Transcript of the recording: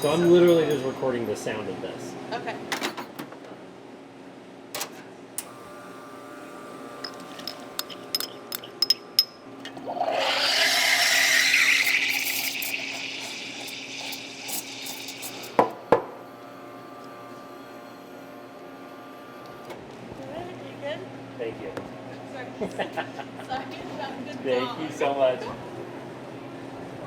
So I'm literally just recording the sound of this. Okay. Thank you. Sorry. Sorry about good Thank you so much.